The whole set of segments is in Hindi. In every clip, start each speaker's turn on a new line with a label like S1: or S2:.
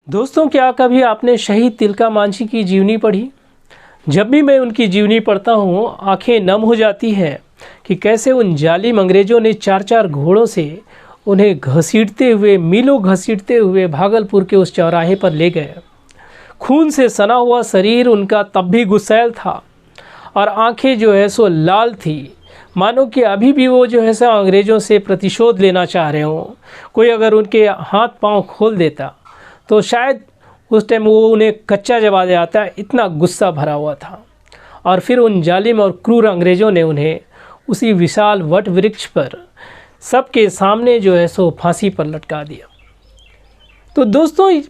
S1: दोस्तों, क्या कभी आपने शहीद तिलका मांझी की जीवनी पढ़ी? जब भी मैं उनकी जीवनी पढ़ता हूँ आंखें नम हो जाती हैं कि कैसे उन जालिम अंग्रेज़ों ने चार चार घोड़ों से उन्हें घसीटते हुए, मीलों घसीटते हुए भागलपुर के उस चौराहे पर ले गए। खून से सना हुआ शरीर उनका तब भी गुस्सैल था और आंखें जो है सो लाल थी, मानो कि अभी भी वो जो है सो अंग्रेज़ों से प्रतिशोध लेना चाह रहे हों। कोई अगर उनके हाथ पांव खोल देता तो शायद उस टाइम वो उन्हें कच्चा जवाब जाता, इतना गुस्सा भरा हुआ था। और फिर उन जालिम और क्रूर अंग्रेज़ों ने उन्हें उसी विशाल वट वृक्ष पर सबके सामने जो है सो फांसी पर लटका दिया। तो दोस्तों,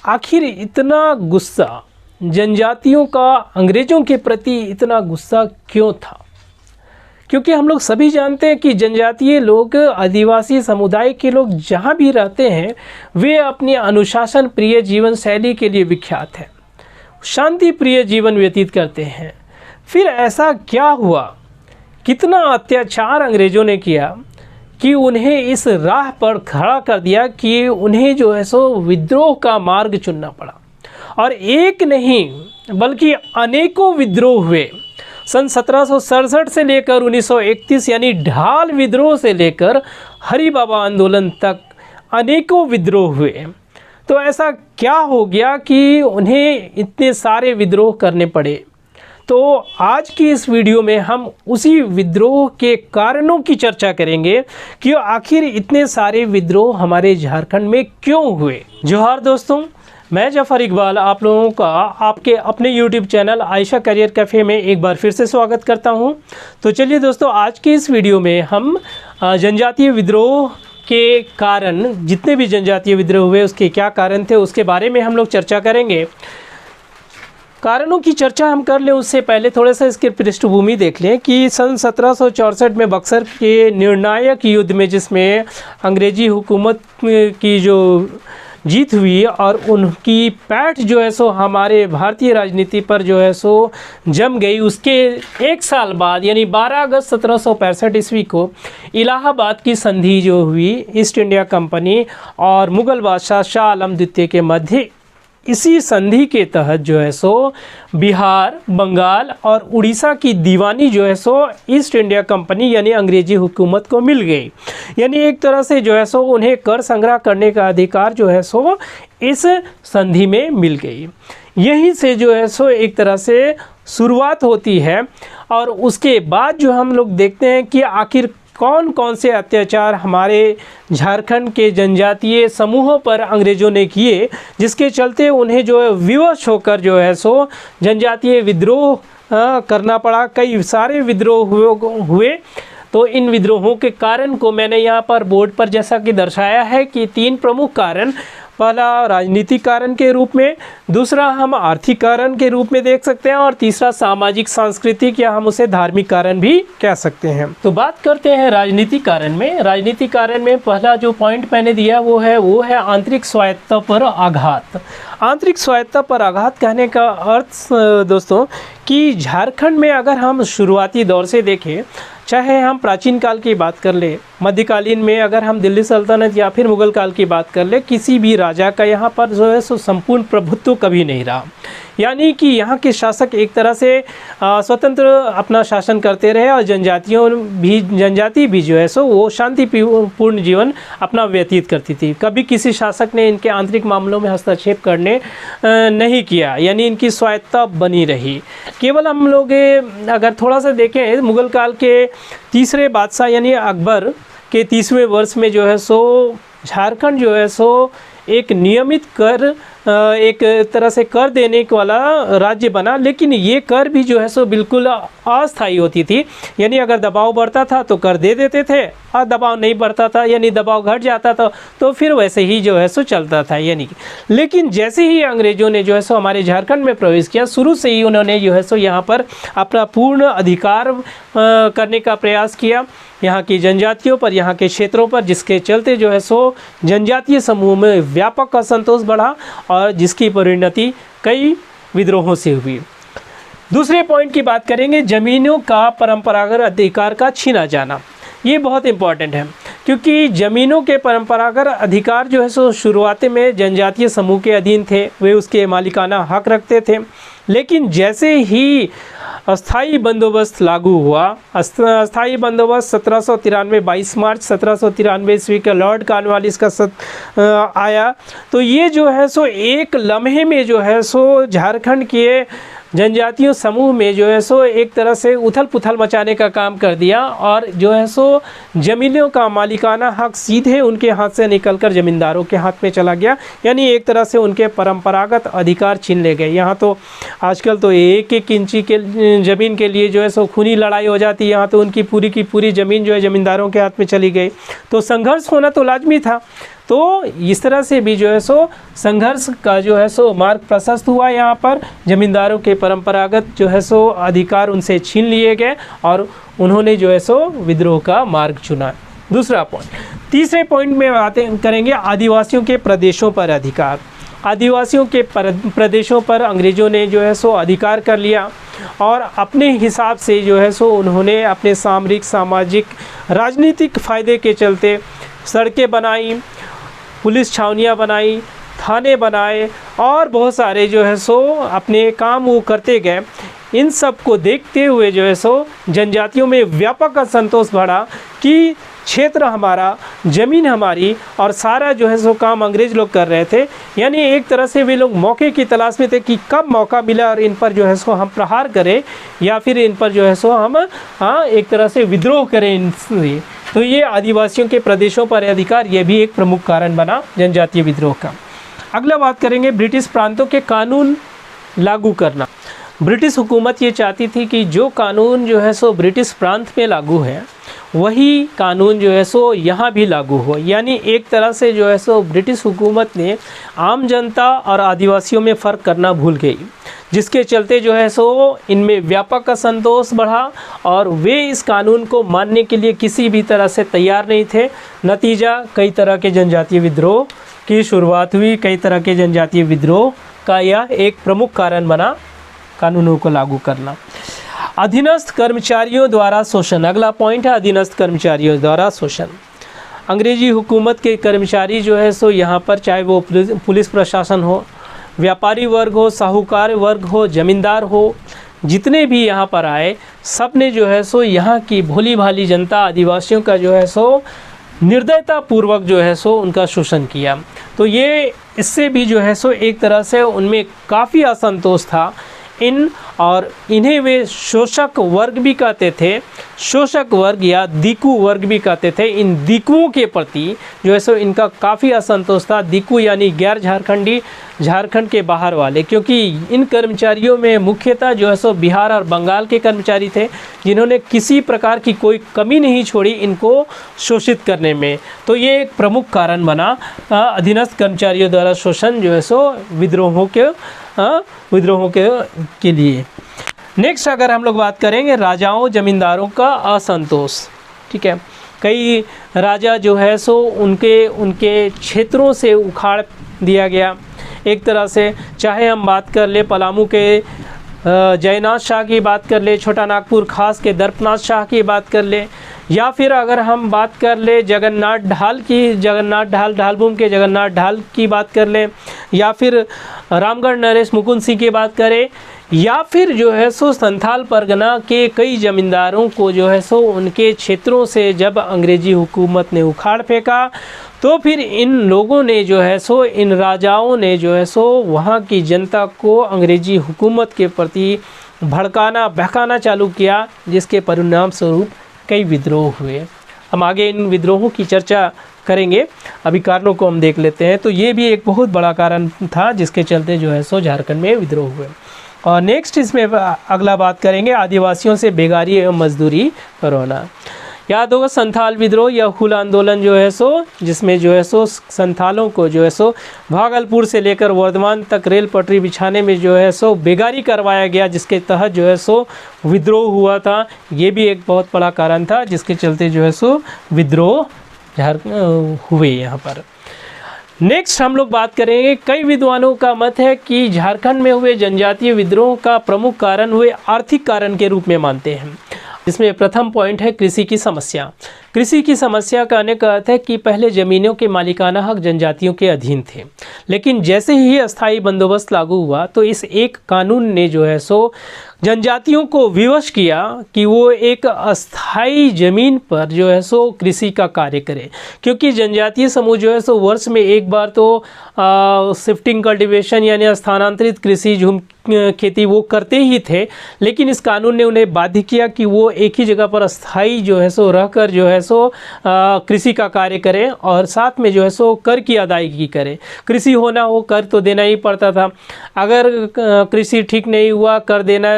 S1: आखिर इतना गुस्सा जनजातियों का अंग्रेज़ों के प्रति इतना गुस्सा क्यों था? क्योंकि हम लोग सभी जानते हैं कि जनजातीय लोग, आदिवासी समुदाय के लोग जहाँ भी रहते हैं वे अपनी अनुशासन प्रिय जीवन शैली के लिए विख्यात हैं, शांति प्रिय जीवन व्यतीत करते हैं। फिर ऐसा क्या हुआ, कितना अत्याचार अंग्रेज़ों ने किया कि उन्हें इस राह पर खड़ा कर दिया कि उन्हें जो है सो विद्रोह का मार्ग चुनना पड़ा। और एक नहीं बल्कि अनेकों विद्रोह हुए। सन 1767 से लेकर 1931 यानी ढाल विद्रोह से लेकर हरि बाबा आंदोलन तक अनेकों विद्रोह हुए। तो ऐसा क्या हो गया कि उन्हें इतने सारे विद्रोह करने पड़े? तो आज की इस वीडियो में हम उसी विद्रोह के कारणों की चर्चा करेंगे कि आखिर इतने सारे विद्रोह हमारे झारखंड में क्यों हुए। जोहार दोस्तों, मैं जफर इकबाल आप लोगों का आपके अपने YouTube channel Ayesha career cafe में एक बार फिर से स्वागत करता हूं। तो चलिए दोस्तों, आज की इस वीडियो में हम जनजातीय विद्रोह के कारण, जितने भी जनजातीय विद्रोह हुए उसके क्या कारण थे उसके बारे में हम लोग चर्चा करेंगे। कारणों की चर्चा हम कर लें उससे पहले थोड़ा सा इसकी पृष्ठभूमि देख लें कि सन 1764 में बक्सर के निर्णायक युद्ध में, जिसमें अंग्रेज़ी हुकूमत की जो जीत हुई और उनकी पैठ जो है सो हमारे भारतीय राजनीति पर जो है सो जम गई, उसके एक साल बाद यानी 12 अगस्त 1765 ईस्वी को इलाहाबाद की संधि जो हुई ईस्ट इंडिया कंपनी और मुग़ल बादशाह शाह आलम द्वितीय के मध्य, इसी संधि के तहत जो है सो बिहार, बंगाल और उड़ीसा की दीवानी जो है सो ईस्ट इंडिया कंपनी यानी अंग्रेज़ी हुकूमत को मिल गई। यानी एक तरह से जो है सो उन्हें कर संग्रह करने का अधिकार जो है सो इस संधि में मिल गई। यहीं से जो है सो एक तरह से शुरुआत होती है। और उसके बाद जो हम लोग देखते हैं कि आखिर कौन कौन से अत्याचार हमारे झारखंड के जनजातीय समूहों पर अंग्रेज़ों ने किए, जिसके चलते उन्हें जो है विवश होकर जो है सो जनजातीय विद्रोह करना पड़ा। कई सारे विद्रोह हुए। तो इन विद्रोहों के कारण को मैंने यहाँ पर बोर्ड पर जैसा कि दर्शाया है कि 3 प्रमुख कारण, पहला राजनीतिक कारण के रूप में, दूसरा हम आर्थिक कारण के रूप में देख सकते हैं और तीसरा सामाजिक सांस्कृतिक या हम उसे धार्मिक कारण भी कह सकते हैं। तो बात करते हैं राजनीतिक कारण में। राजनीतिक कारण में पहला जो पॉइंट मैंने दिया वो है आंतरिक स्वायत्तता पर आघात। आंतरिक स्वायत्तता पर आघात कहने का अर्थ दोस्तों कि झारखंड में अगर हम शुरुआती दौर से देखें, चाहे हम प्राचीन काल की बात कर ले, मध्यकालीन में अगर हम दिल्ली सल्तनत या फिर मुग़ल काल की बात कर ले, किसी भी राजा का यहाँ पर जो है सो संपूर्ण प्रभुत्व कभी नहीं रहा। यानी कि यहाँ के शासक एक तरह से स्वतंत्र अपना शासन करते रहे और जनजाति भी जो है सो वो शांतिपूर्ण जीवन अपना व्यतीत करती थी। कभी किसी शासक ने इनके आंतरिक मामलों में हस्तक्षेप करने नहीं किया, यानी इनकी स्वायत्तता बनी रही। केवल हम लोग अगर थोड़ा सा देखें, मुग़ल काल के तीसरे बादशाह यानी अकबर के 30वें वर्ष में जो है सो झारखंड जो है सो एक नियमित कर, एक तरह से कर देने वाला राज्य बना। लेकिन ये कर भी जो है सो बिल्कुल अस्थायी होती थी, यानी अगर दबाव बढ़ता था तो कर दे देते थे और दबाव नहीं बढ़ता था यानी दबाव घट जाता था तो फिर वैसे ही जो है सो चलता था। यानी लेकिन जैसे ही अंग्रेज़ों ने जो है सो हमारे झारखंड में प्रवेश किया, शुरू से ही उन्होंने जो है सो यहाँ पर अपना पूर्ण अधिकार करने का प्रयास किया यहाँ की जनजातियों पर, यहाँ के क्षेत्रों पर, जिसके चलते जो है सो जनजातीय समूह में व्यापक असंतोष बढ़ा और जिसकी परिणति कई विद्रोहों से हुई। दूसरे पॉइंट की बात करेंगे, ज़मीनों का परंपरागत अधिकार का छीना जाना। ये बहुत इम्पॉर्टेंट है क्योंकि ज़मीनों के परंपरागत अधिकार जो है सो शुरुआती में जनजातीय समूह के अधीन थे, वे उसके मालिकाना हक रखते थे। लेकिन जैसे ही अस्थाई बंदोबस्त लागू हुआ, अस्थाई बंदोबस्त 1793 22 मार्च 1793 ईस्वी के लॉर्ड कॉर्नवालिस का आया, तो ये जो है सो एक लम्हे में जो है सो झारखंड के जनजातीय समूह में जो है सो एक तरह से उथल पुथल मचाने का काम कर दिया, और जो है सो ज़मीनों का मालिकाना हक सीधे उनके हाथ से निकलकर ज़मींदारों के हाथ में चला गया, यानी एक तरह से उनके परंपरागत अधिकार छीन ले गए। यहाँ तो आजकल तो एक एक इंची के ज़मीन के लिए जो है सो खूनी लड़ाई हो जाती है, यहाँ तो उनकी पूरी की पूरी ज़मीन जो है ज़मींदारों के हाथ में चली गई। तो संघर्ष होना तो लाजमी था। तो इस तरह से भी जो है सो संघर्ष का जो है सो मार्ग प्रशस्त हुआ। यहाँ पर ज़मींदारों के परंपरागत जो है सो अधिकार उनसे छीन लिए गए और उन्होंने जो है सो विद्रोह का मार्ग चुना। दूसरा पॉइंट, तीसरे पॉइंट में बातें करेंगे आदिवासियों के प्रदेशों पर अधिकार। आदिवासियों के प्रदेशों पर अंग्रेज़ों ने जो है सो अधिकार कर लिया और अपने हिसाब से जो है सो उन्होंने अपने सामरिक, सामाजिक, राजनीतिक फ़ायदे के चलते सड़कें बनाई, पुलिस छावनियाँ बनाई, थाने बनाए और बहुत सारे जो है सो अपने काम वो करते गए। इन सब को देखते हुए जो है सो जनजातियों में व्यापक असंतोष बढ़ा कि क्षेत्र हमारा, ज़मीन हमारी और सारा जो है सो काम अंग्रेज़ लोग कर रहे थे। यानी एक तरह से वे लोग मौके की तलाश में थे कि कब मौका मिला और इन पर जो है सो हम प्रहार करें या फिर इन पर जो है सो हम एक तरह से विद्रोह करें इनसे। तो ये आदिवासियों के प्रदेशों पर अधिकार, ये भी एक प्रमुख कारण बना जनजातीय विद्रोह का। अगला बात करेंगे ब्रिटिश प्रांतों के कानून लागू करना। ब्रिटिश हुकूमत ये चाहती थी कि जो कानून जो है सो ब्रिटिश प्रांत में लागू है वही कानून जो है सो यहाँ भी लागू हो। यानी एक तरह से जो है सो ब्रिटिश हुकूमत ने आम जनता और आदिवासियों में फ़र्क करना भूल गई, जिसके चलते जो है सो इनमें व्यापक असंतोष बढ़ा और वे इस कानून को मानने के लिए किसी भी तरह से तैयार नहीं थे। नतीजा कई तरह के जनजातीय विद्रोह की शुरुआत हुई। कई तरह के जनजातीय विद्रोह का यह एक प्रमुख कारण बना कानूनों को लागू करना। अधीनस्थ कर्मचारियों द्वारा शोषण। अगला पॉइंट है अधीनस्थ कर्मचारियों द्वारा शोषण। अंग्रेजी हुकूमत के कर्मचारी जो है सो यहाँ पर, चाहे वो पुलिस प्रशासन हो, व्यापारी वर्ग हो, साहूकार वर्ग हो, ज़मींदार हो, जितने भी यहाँ पर आए सब ने जो है सो यहाँ की भोली भाली जनता आदिवासियों का जो है सो निर्दयता पूर्वक जो है सो उनका शोषण किया। तो ये इससे भी जो है सो एक तरह से उनमें काफ़ी असंतोष था और इन्हें वे शोषक वर्ग भी कहते थे, शोषक वर्ग या दीकू वर्ग भी कहते थे। इन दीकुओं के प्रति जो है सो इनका काफ़ी असंतोष था। दीकू यानी गैर झारखंडी, झारखंड के बाहर वाले, क्योंकि इन कर्मचारियों में मुख्यतः जो है सो बिहार और बंगाल के कर्मचारी थे, जिन्होंने किसी प्रकार की कोई कमी नहीं छोड़ी इनको शोषित करने में। तो ये एक प्रमुख कारण बना अधीनस्थ कर्मचारियों द्वारा शोषण जो है सो विद्रोहों के लिए। नेक्स्ट अगर हम लोग बात करेंगे राजाओं जमींदारों का असंतोष। ठीक है, कई राजा जो है सो उनके क्षेत्रों से उखाड़ दिया गया एक तरह से। चाहे हम बात कर ले पलामू के जयनाथ शाह की बात कर ले, छोटा नागपुर खास के दर्पनाथ शाह की बात कर ले, या फिर अगर हम बात कर ले जगन्नाथ ढाल की, ढालभूम के जगन्नाथ ढाल की बात कर ले, या फिर रामगढ़ नरेश मुकुंद सिंह की बात करें, या फिर जो है सो संथाल परगना के कई ज़मींदारों को जो है सो उनके क्षेत्रों से जब अंग्रेजी हुकूमत ने उखाड़ फेंका, तो फिर इन लोगों ने जो है सो, इन राजाओं ने जो है सो वहाँ की जनता को अंग्रेजी हुकूमत के प्रति भड़काना बहकाना चालू किया, जिसके परिणाम स्वरूप कई विद्रोह हुए। हम आगे इन विद्रोहों की चर्चा करेंगे, अभी कारणों को हम देख लेते हैं। तो ये भी एक बहुत बड़ा कारण था जिसके चलते जो है सो झारखंड में विद्रोह हुए। और नेक्स्ट इसमें अगला बात करेंगे आदिवासियों से बेगारी एवं मजदूरी पर होना। याद होगा संथाल विद्रोह या हुल आंदोलन जो है सो, जिसमें जो है सो संथालों को जो है सो भागलपुर से लेकर वर्धमान तक रेल पटरी बिछाने में जो है सो बेगारी करवाया गया, जिसके तहत जो है सो विद्रोह हुआ था। ये भी एक बहुत बड़ा कारण था जिसके चलते जो है सो विद्रोह हुए यहाँ पर। नेक्स्ट हम लोग बात करेंगे, कई विद्वानों का मत है कि झारखंड में हुए जनजातीय विद्रोह का प्रमुख कारण हुए आर्थिक कारण के रूप में मानते हैं। इसमें प्रथम पॉइंट है कृषि की समस्या। कृषि की समस्या का आने का अर्थ है कि पहले ज़मीनों के मालिकाना हक जनजातियों के अधीन थे, लेकिन जैसे ही अस्थायी बंदोबस्त लागू हुआ तो इस एक कानून ने जो है सो जनजातियों को विवश किया कि वो एक अस्थाई ज़मीन पर जो है सो कृषि का कार्य करें, क्योंकि जनजातीय समूह जो है सो वर्ष में एक बार तो शिफ्टिंग कल्टीवेशन यानी स्थानांतरित कृषि झूम खेती वो करते ही थे, लेकिन इस कानून ने उन्हें बाध्य किया कि वो एक ही जगह पर अस्थाई जो है सो रहकर जो है सो कृषि का कार्य करें और साथ में जो है सो कर की अदायगी करें। कृषि होना हो कर तो देना ही पड़ता था, अगर कृषि ठीक नहीं हुआ कर देना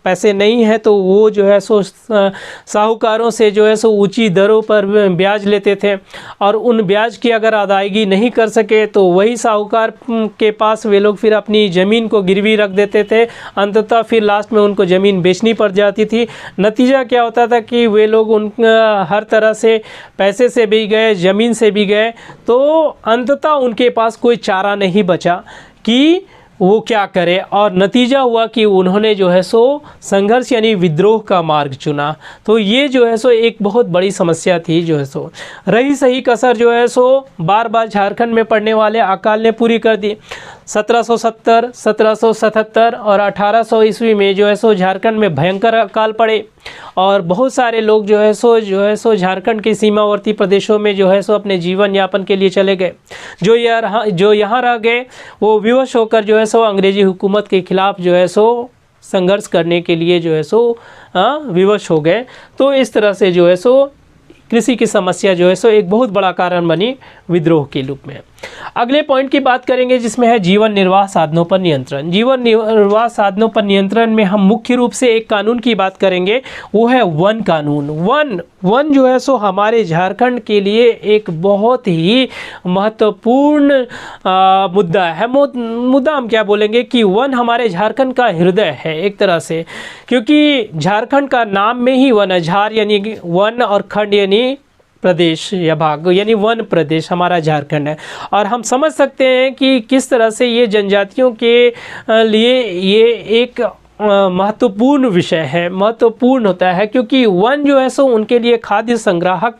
S1: पैसे नहीं है तो वो जो है सो साहूकारों से जो है सो ऊंची दरों पर ब्याज लेते थे और उन ब्याज की अगर अदायगी नहीं कर सके तो वही साहूकार के पास वे लोग फिर अपनी ज़मीन को गिरवी रख देते थे। अंततः फिर लास्ट में उनको ज़मीन बेचनी पड़ जाती थी। नतीजा क्या होता था कि वे लोग हर तरह से पैसे से भी गए, ज़मीन से भी गए, तो अंततः उनके पास कोई चारा नहीं बचा कि वो क्या करे और नतीजा हुआ कि उन्होंने जो है सो संघर्ष यानी विद्रोह का मार्ग चुना। तो ये जो है सो एक बहुत बड़ी समस्या थी जो है सो। रही सही कसर जो है सो बार बार झारखंड में पड़ने वाले अकाल ने पूरी कर दी। 1770, 1777 और 1800 ईस्वी में जो है सो झारखंड में भयंकर अकाल पड़े और बहुत सारे लोग जो है सो झारखंड के सीमावर्ती प्रदेशों में जो है सो अपने जीवन यापन के लिए चले गए। जो यहाँ रह गए वो विवश होकर जो है सो अंग्रेजी हुकूमत के खिलाफ जो है सो संघर्ष करने के लिए जो है सो विवश हो गए। तो इस तरह से जो है सो कृषि की समस्या जो है सो एक बहुत बड़ा कारण बनी विद्रोह के रूप में। अगले पॉइंट की बात करेंगे जिसमें है जीवन निर्वाह साधनों पर नियंत्रण। जीवन निर्वाह साधनों पर नियंत्रण में हम मुख्य रूप से एक कानून की बात करेंगे, वो है वन कानून। वन जो है सो हमारे झारखंड के लिए एक बहुत ही महत्वपूर्ण मुद्दा है। मुद्दा हम क्या बोलेंगे कि वन हमारे झारखंड का हृदय है एक तरह से, क्योंकि झारखंड का नाम में ही वन है। झार यानी वन और खंड यानी प्रदेश या भाग, यानी वन प्रदेश हमारा झारखंड है। और हम समझ सकते हैं कि किस तरह से ये जनजातियों के लिए ये एक महत्वपूर्ण विषय है, महत्वपूर्ण होता है, क्योंकि वन जो है सो उनके लिए खाद्य संग्राहक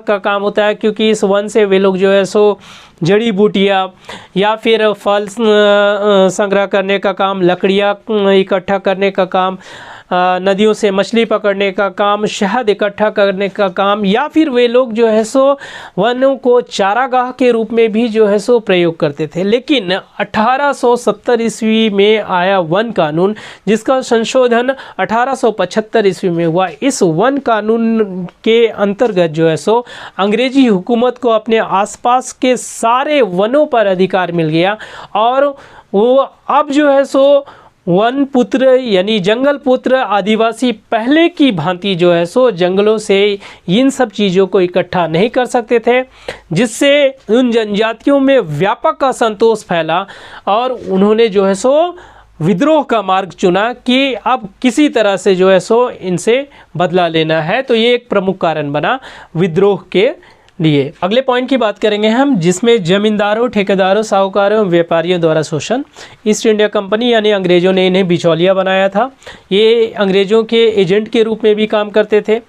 S1: का काम होता है, क्योंकि इस वन से वे लोग जो है सो जड़ी बूटियाँ या फिर फल संग्रह करने का काम, लकड़ियाँ इकट्ठा करने का काम, नदियों से मछली पकड़ने का काम, शहद इकट्ठा करने का काम, या फिर वे लोग जो है सो वनों को चारागाह के रूप में भी जो है सो प्रयोग करते थे। लेकिन 1870 ईस्वी में आया वन कानून, जिसका संशोधन 1875 ईस्वी में हुआ। इस वन कानून के अंतर्गत जो है सो अंग्रेजी हुकूमत को अपने आसपास के सारे वनों पर अधिकार मिल गया और वो अब जो है सो वन पुत्र यानी जंगल पुत्र आदिवासी पहले की भांति जो है सो जंगलों से इन सब चीज़ों को इकट्ठा नहीं कर सकते थे, जिससे उन जनजातियों में व्यापक असंतोष फैला और उन्होंने जो है सो विद्रोह का मार्ग चुना कि अब किसी तरह से जो है सो इनसे बदला लेना है। तो ये एक प्रमुख कारण बना विद्रोह के लिए। अगले पॉइंट की बात करेंगे हम, जिसमें जमींदारों, ठेकेदारों, साहूकारों, व्यापारियों द्वारा शोषण। ईस्ट इंडिया कंपनी यानी अंग्रेज़ों ने इन्हें बिचौलिया बनाया था। ये अंग्रेज़ों के एजेंट के रूप में भी काम करते थे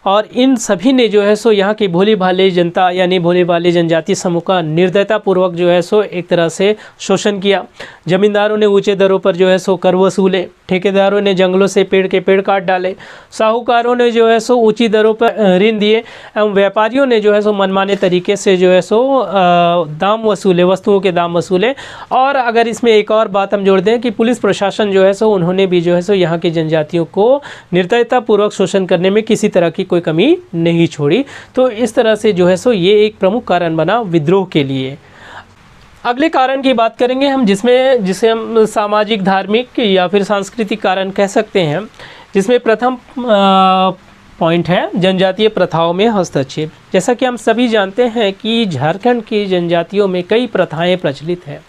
S1: और इन सभी ने जो है सो यहाँ की भोली भाली जनता यानी भोली भाली जनजाति समूह का निर्दयतापूर्वक जो है सो एक तरह से शोषण किया। जमींदारों ने ऊंचे दरों पर जो है सो कर वसूले, ठेकेदारों ने जंगलों से पेड़ के पेड़ काट डाले, साहूकारों ने जो है सो ऊंची दरों पर ऋण दिए एवं व्यापारियों ने जो है सो मनमाने तरीके से जो है सो दाम वसूले, वस्तुओं के दाम वसूले। और अगर इसमें एक और बात हम जोड़ दें कि पुलिस प्रशासन जो है सो उन्होंने भी जो है सो यहाँ की जनजातियों को निर्दयतापूर्वक शोषण करने में किसी तरह की कोई कमी नहीं छोड़ी। तो इस तरह से जो है सो ये एक प्रमुख कारण बना विद्रोह के लिए। अगले कारण की बात करेंगे हम, जिसे हम सामाजिक, धार्मिक या फिर सांस्कृतिक कारण कह सकते हैं, जिसमें प्रथम पॉइंट है जनजातीय प्रथाओं में हस्तक्षेप। जैसा कि हम सभी जानते हैं कि झारखंड की जनजातियों में कई प्रथाएं प्रचलित हैं,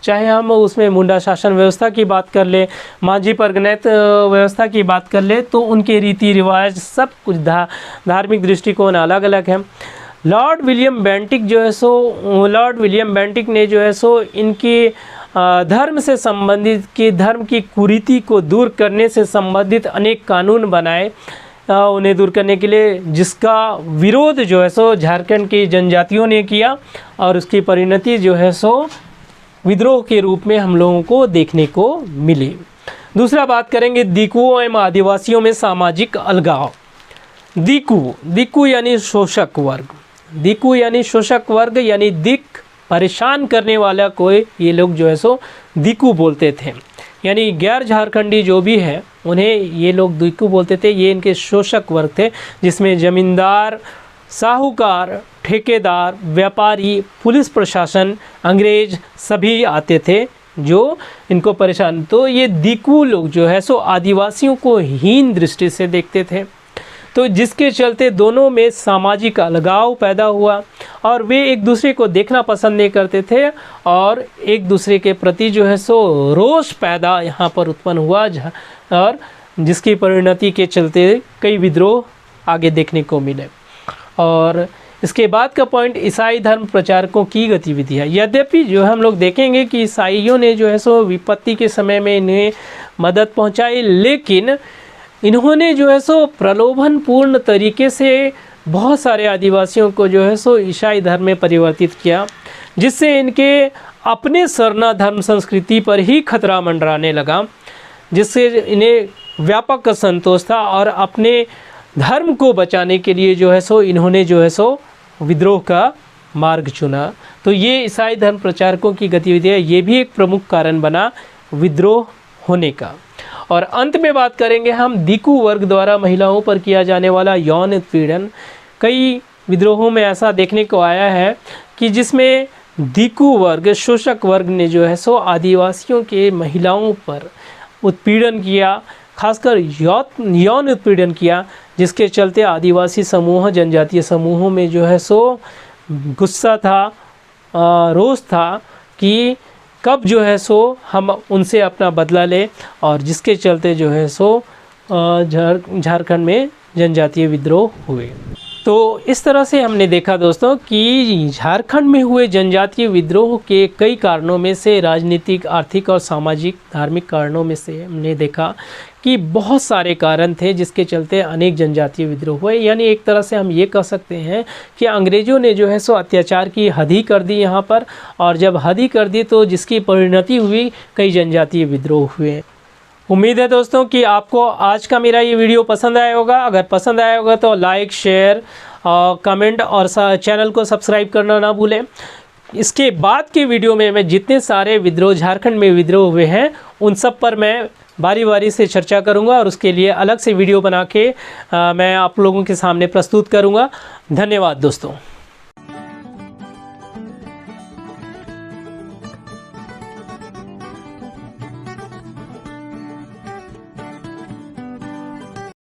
S1: चाहे हम उसमें मुंडा शासन व्यवस्था की बात कर ले, मांझी परगनैत व्यवस्था की बात कर ले, तो उनके रीति रिवाज सब कुछ धार्मिक दृष्टिकोण अलग अलग हैं। लॉर्ड विलियम बेंटिक ने जो है सो इनकी धर्म से संबंधित धर्म की कुरीति को दूर करने से संबंधित अनेक कानून बनाए। उन्हें दूर करने के लिए, जिसका विरोध जो है सो झारखंड की जनजातियों ने किया और उसकी परिणति जो है सो विद्रोह के रूप में हम लोगों को देखने को मिली। दूसरा बात करेंगे दीकुओं एवं आदिवासियों में सामाजिक अलगाव। दीकू यानी शोषक वर्ग, दीकू यानी शोषक वर्ग यानी दिक परेशान करने वाला कोई, ये लोग जो है सो दीकू बोलते थे। यानी गैर झारखंडी जो भी है उन्हें ये लोग दीकू बोलते थे। ये इनके शोषक वर्ग थे, जिसमें जमींदार, साहूकार, ठेकेदार, व्यापारी, पुलिस प्रशासन, अंग्रेज सभी आते थे जो इनको परेशान। तो ये दीकू लोग जो है सो आदिवासियों को हीन दृष्टि से देखते थे, तो जिसके चलते दोनों में सामाजिक अलगाव पैदा हुआ और वे एक दूसरे को देखना पसंद नहीं करते थे और एक दूसरे के प्रति जो है सो रोष पैदा यहाँ पर उत्पन्न हुआ, और जिसकी परिणति के चलते कई विद्रोह आगे देखने को मिले। और इसके बाद का पॉइंट ईसाई धर्म प्रचारकों की गतिविधियाँ। यद्यपि जो हम लोग देखेंगे कि ईसाइयों ने जो है सो विपत्ति के समय में इन्हें मदद पहुँचाई, लेकिन इन्होंने जो है सो प्रलोभनपूर्ण तरीके से बहुत सारे आदिवासियों को जो है सो ईसाई धर्म में परिवर्तित किया, जिससे इनके अपने सरना धर्म संस्कृति पर ही खतरा मंडराने लगा, जिससे इन्हें व्यापक असंतोष था और अपने धर्म को बचाने के लिए जो है सो इन्होंने जो है सो विद्रोह का मार्ग चुना। तो ये ईसाई धर्म प्रचारकों की गतिविधियाँ, ये भी एक प्रमुख कारण बना विद्रोह होने का। और अंत में बात करेंगे हम दीकू वर्ग द्वारा महिलाओं पर किया जाने वाला यौन उत्पीड़न। कई विद्रोहों में ऐसा देखने को आया है कि जिसमें दीकू वर्ग, शोषक वर्ग ने जो है सो आदिवासियों के महिलाओं पर उत्पीड़न किया, खासकर यौन उत्पीड़न किया, जिसके चलते आदिवासी समूह, जनजातीय समूहों में जो है सो गुस्सा था, रोष था कि कब जो है सो हम उनसे अपना बदला लें, और जिसके चलते जो है सो झारखंड में जनजातीय विद्रोह हुए। तो इस तरह से हमने देखा दोस्तों कि झारखंड में हुए जनजातीय विद्रोह के कई कारणों में से, राजनीतिक, आर्थिक और सामाजिक धार्मिक कारणों में से हमने देखा कि बहुत सारे कारण थे जिसके चलते अनेक जनजातीय विद्रोह हुए। यानी एक तरह से हम ये कह सकते हैं कि अंग्रेज़ों ने जो है सो अत्याचार की हद ही कर दी यहाँ पर, और जब हद ही कर दी तो जिसकी परिणति हुई कई जनजातीय विद्रोह हुए। उम्मीद है दोस्तों कि आपको आज का मेरा ये वीडियो पसंद आया होगा। अगर पसंद आया होगा तो लाइक, शेयर, कमेंट और चैनल को सब्सक्राइब करना ना भूलें। इसके बाद के वीडियो में मैं जितने सारे विद्रोह झारखंड में विद्रोह हुए हैं उन सब पर मैं बारी बारी से चर्चा करूंगा, और उसके लिए अलग से वीडियो बना के मैं आप लोगों के सामने प्रस्तुत करूंगा। धन्यवाद दोस्तों।